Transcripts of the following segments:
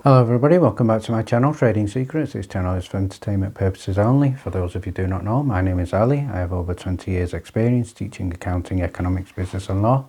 Hello everybody, welcome back to my channel, Trading Secrets. This channel is for entertainment purposes only. For those of you who do not know, my name is Ali. I have over 20 years experience teaching accounting, economics, business and law.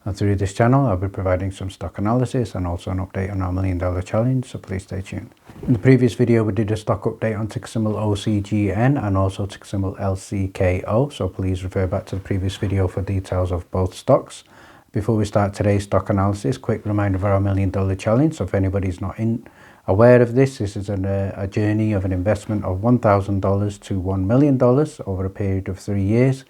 And through this channel, I'll be providing some stock analysis and also an update on our $1 Million Challenge, so please stay tuned. In the previous video, we did a stock update on ticker symbol OCGN and also ticker symbol LCKO, so please refer back to the previous video for details of both stocks. Before we start today's stock analysis, quick reminder of our $1 Million Challenge. So if anybody's not aware of this, this is a journey of an investment of $1,000 to $1 million over a period of 3 years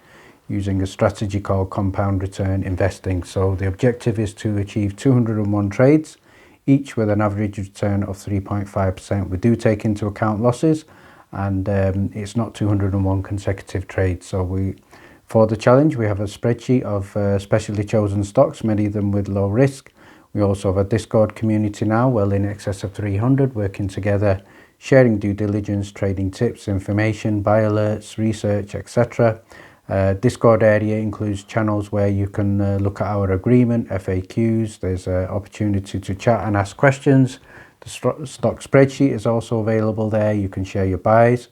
using a strategy called compound return investing. So the objective is to achieve 201 trades, each with an average return of 3.5%. We do take into account losses, and it's not 201 consecutive trades. So for the challenge, we have a spreadsheet of specially chosen stocks, many of them with low risk. We also have a Discord community now, well in excess of 300, working together, sharing due diligence, trading tips, information, buy alerts, research, etc. Discord area includes channels where you can look at our agreement, FAQs. There's an opportunity to chat and ask questions. The stock spreadsheet is also available there. You can share your buys.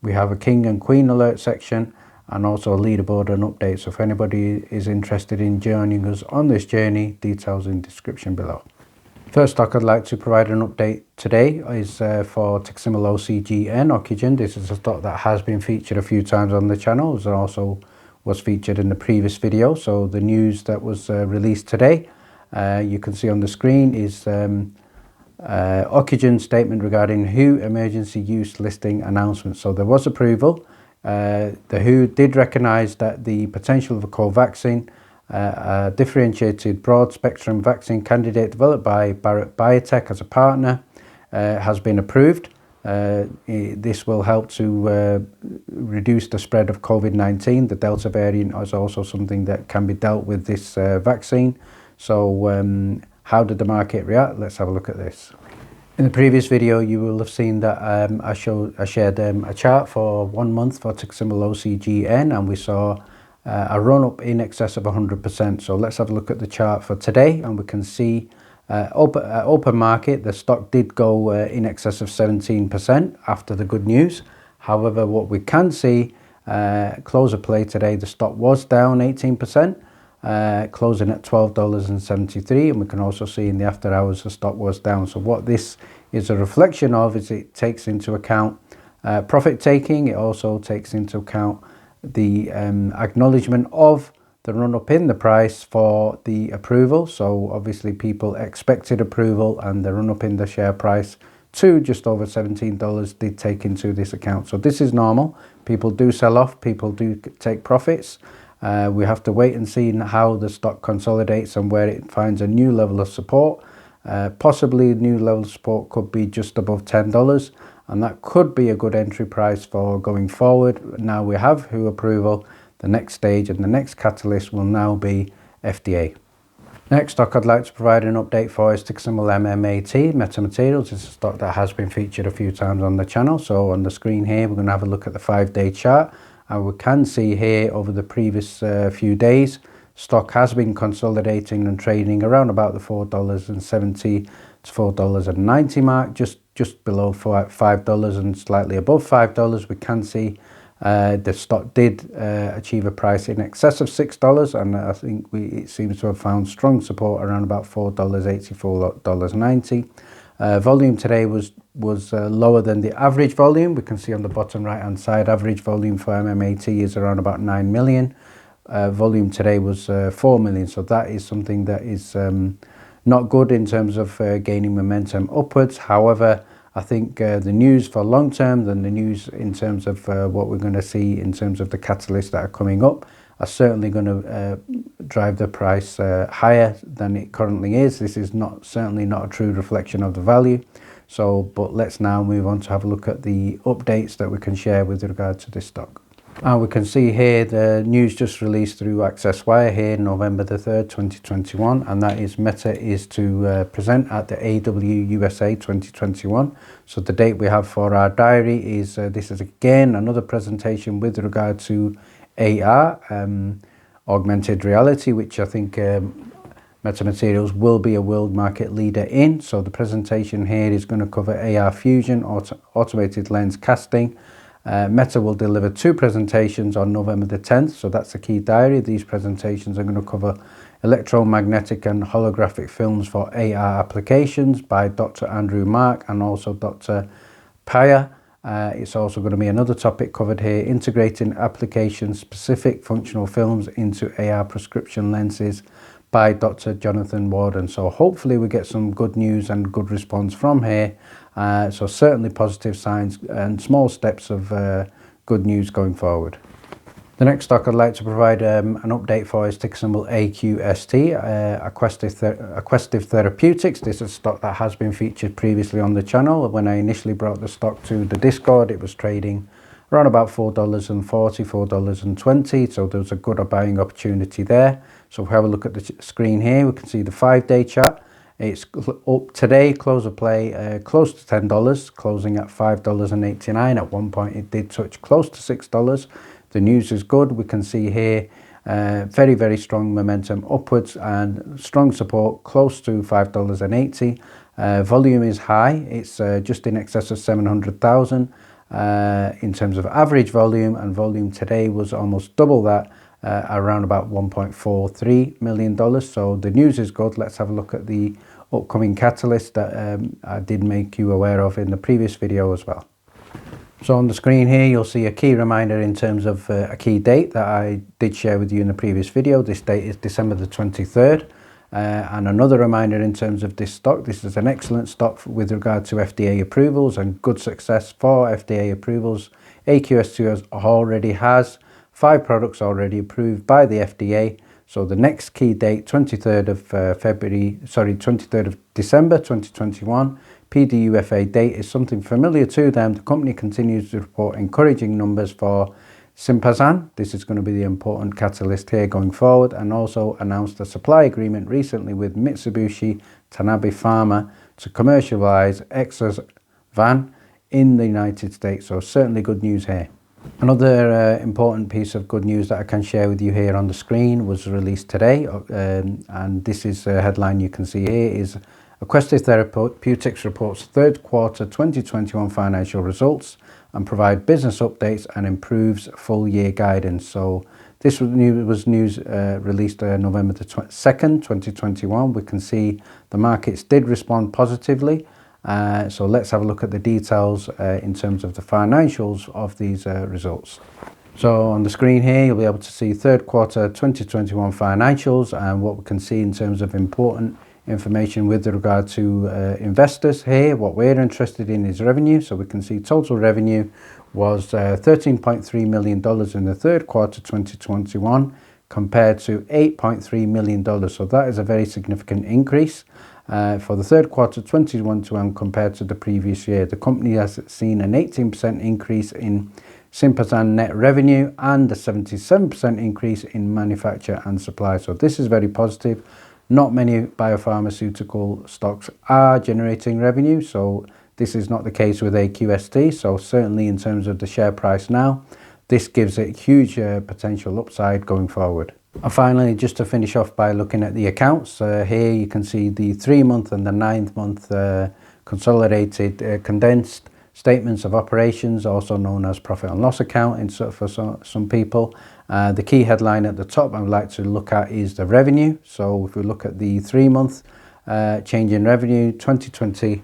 We have a King and Queen alert section, and also a leaderboard and update. So if anybody is interested in joining us on this journey, details in the description below. First stock I'd like to provide an update today is for ticker symbol OCGN. This is a stock that has been featured a few times on the channel. It also was featured in the previous video. So the news that was released today, you can see on the screen, is OCGN statement regarding WHO emergency use listing announcement. So there was approval. The WHO did recognise that the potential of a Covaxin, a differentiated broad-spectrum vaccine candidate developed by Bharat Biotech as a partner, has been approved. This will help to reduce the spread of COVID-19. The Delta variant is also something that can be dealt with this vaccine. So how did the market react? Let's have a look at this. In the previous video, you will have seen that I shared a chart for 1 month for ticker symbol OCGN, and we saw a run up in excess of 100%. So let's have a look at the chart for today, and we can see open market, the stock did go in excess of 17% after the good news. However, what we can see, close of play today, the stock was down 18%. Closing at $12.73, and we can also see in the after hours the stock was down. So what this is a reflection of is it takes into account profit taking. It also takes into account the acknowledgement of the run up in the price for the approval. So obviously people expected approval, and the run up in the share price to just over $17 did take into this account. So this is normal. People do sell off, people do take profits. We have to wait and see how the stock consolidates and where it finds a new level of support. Possibly a new level of support could be just above $10, and that could be a good entry price for going forward. Now we have WHO approval. The next stage and the next catalyst will now be FDA. Next stock I'd like to provide an update for is ticker symbol MMAT, Metamaterials. It's a stock that has been featured a few times on the channel. So on the screen here, we're going to have a look at the 5-day chart. And we can see here over the previous few days, stock has been consolidating and trading around about the $4.70 to $4.90 mark, just below $5 and slightly above $5. We can see the stock did achieve a price in excess of $6, and I think it seems to have found strong support around about $4.80, $4.90. Volume today was lower than the average volume. We can see on the bottom right hand side, average volume for MMAT is around about 9 million. Volume today was 4 million. So that is something that is not good in terms of gaining momentum upwards. However, I think the news for long term and the news in terms of what we're going to see in terms of the catalysts that are coming up are certainly going to drive the price higher than it currently is. This is certainly not a true reflection of the value. So, but let's now move on to have a look at the updates that we can share with regard to this stock. We can see here the news just released through Access Wire here, November the 3rd, 2021, and that is Meta is to present at the AWUSA 2021. So the date we have for our diary is, this is again another presentation with regard to AR, augmented reality, which I think Metamaterials will be a world market leader in. So the presentation here is going to cover AR fusion, automated lens casting. Meta will deliver 2 presentations on November the 10th, so that's a key diary. These presentations are going to cover electromagnetic and holographic films for AR applications by Dr. Andrew Mark and also Dr. Paya. It's also going to be another topic covered here, integrating application-specific functional films into AR prescription lenses by Dr. Jonathan Warden. So hopefully we get some good news and good response from here. So certainly positive signs and small steps of good news going forward. The next stock I'd like to provide an update for is ticker symbol AQST, Aquestive Therapeutics. This is a stock that has been featured previously on the channel. When I initially brought the stock to the Discord, it was trading around about $4.40, $4.20. So there was a good buying opportunity there. So if we have a look at the screen here, we can see the 5-day chart. It's up today, close of play, close to $10, closing at $5.89. At one point it did touch close to $6. The news is good. We can see here very, very strong momentum upwards and strong support close to $5.80. Volume is high. It's just in excess of 700,000 in terms of average volume, and volume today was almost double that, around about $1.43 million. So the news is good. Let's have a look at the upcoming catalyst that I did make you aware of in the previous video as well. So on the screen here, you'll see a key reminder in terms of a key date that I did share with you in the previous video. This date is December the 23rd. And another reminder in terms of this stock, this is an excellent stock with regard to FDA approvals and good success for FDA approvals. AQST already has 5 products already approved by the FDA. So the next key date, 23rd of December 2021, PDUFA date is something familiar to them. The company continues to report encouraging numbers for Sympazan. This is going to be the important catalyst here going forward, and also announced a supply agreement recently with Mitsubishi Tanabe Pharma to commercialize Exosvan in the United States. So certainly good news here. Another important piece of good news that I can share with you here on the screen was released today, and this is a headline you can see here is Aquestive Therapeutics reports third quarter 2021 financial results and provide business updates and improves full year guidance. So this was news released November the 2nd, 2021. We can see the markets did respond positively. So let's have a look at the details in terms of the financials of these results. So on the screen here, you'll be able to see third quarter 2021 financials and what we can see in terms of important information with regard to investors here. What we're interested in is revenue. So we can see total revenue was $13.3 million in the third quarter 2021 compared to $8.3 million. So that is a very significant increase. For the third quarter 2021 compared to the previous year. The company has seen an 18% increase in Sympazan net revenue and a 77% increase in manufacture and supply. So this is very positive. Not many biopharmaceutical stocks are generating revenue, so this is not the case with AQST. So certainly in terms of the share price now, this gives it huge potential upside going forward. And finally, just to finish off by looking at the accounts, here you can see the 3-month and the 9-month consolidated condensed statements of operations, also known as profit and loss account for some people. The key headline at the top I would like to look at is the revenue. So if we look at the 3-month change in revenue, 2020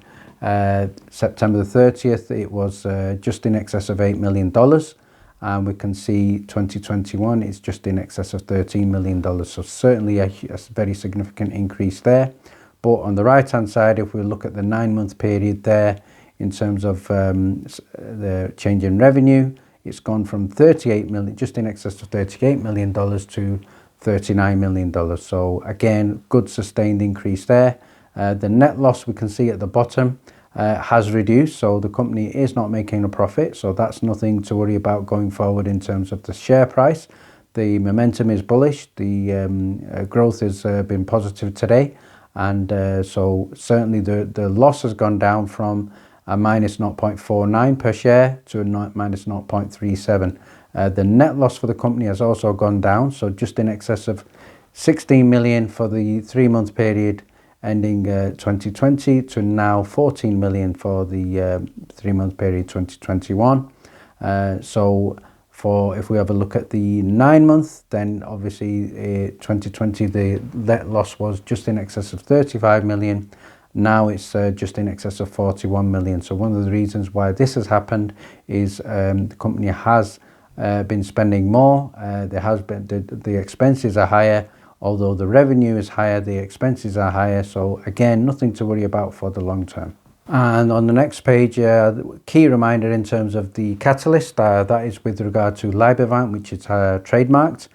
September the 30th, it was just in excess of $8 million. And we can see 2021 is just in excess of $13 million. So certainly a very significant increase there. But on the right hand side, if we look at the 9-month period there, in terms of the change in revenue, it's gone from 38 million, just in excess of $38 million to $39 million. So again, good sustained increase there. The net loss we can see at the bottom has reduced, so the company is not making a profit, so that's nothing to worry about going forward in terms of the share price. The momentum is bullish, the growth has been positive today, and so certainly the loss has gone down from a minus 0.49 per share to a minus 0.37. The net loss for the company has also gone down, so just in excess of 16 million for the 3-month period ending 2020 to now 14 million for the 3-month period 2021. So if we have a look at the 9-month, then obviously 2020 the net loss was just in excess of 35 million. Now it's just in excess of 41 million. So one of the reasons why this has happened is the company has been spending more. There has been the expenses are higher. Although the revenue is higher, the expenses are higher. So again, nothing to worry about for the long term. And on the next page, key reminder in terms of the catalyst, that is with regard to Libervant, which is trademarked.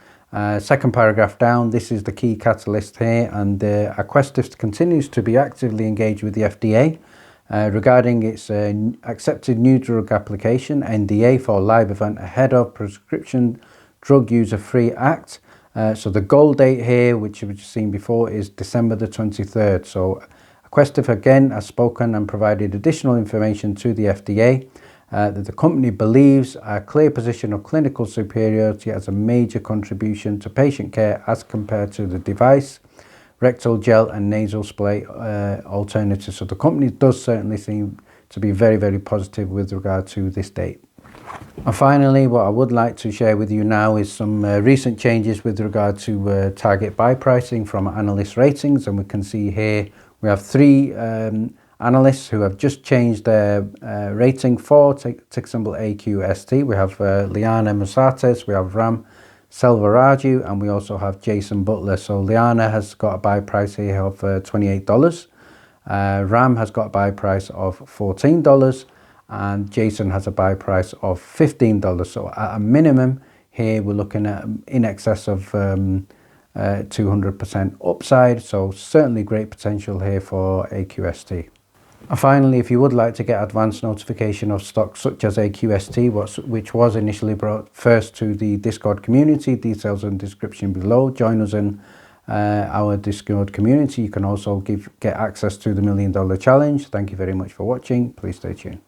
Second paragraph down, this is the key catalyst here, and AQST continues to be actively engaged with the FDA regarding its accepted new drug application, NDA, for Libervant ahead of Prescription Drug User Free Act. So the goal date here, which we've seen before, is December the 23rd. So AQST again has spoken and provided additional information to the FDA that the company believes a clear position of clinical superiority as a major contribution to patient care as compared to the device, rectal gel and nasal spray alternatives. So the company does certainly seem to be very, very positive with regard to this date. And finally, what I would like to share with you now is some recent changes with regard to target buy pricing from Analyst ratings. And we can see here we have 3 analysts who have just changed their rating for tick symbol AQST. We have Liana Musates, we have Ram Selvaraju, and we also have Jason Butler. So Liana has got a buy price here of $28. Ram has got a buy price of $14. And Jason has a buy price of $15. So at a minimum here we're looking at in excess of 200% upside. So certainly great potential here for AQST. And finally, if you would like to get advanced notification of stocks such as AQST, which was initially brought first to the Discord community, details in the description below. Join us in our Discord community. You can also get access to the $1 Million Challenge. Thank you very much for watching. Please stay tuned.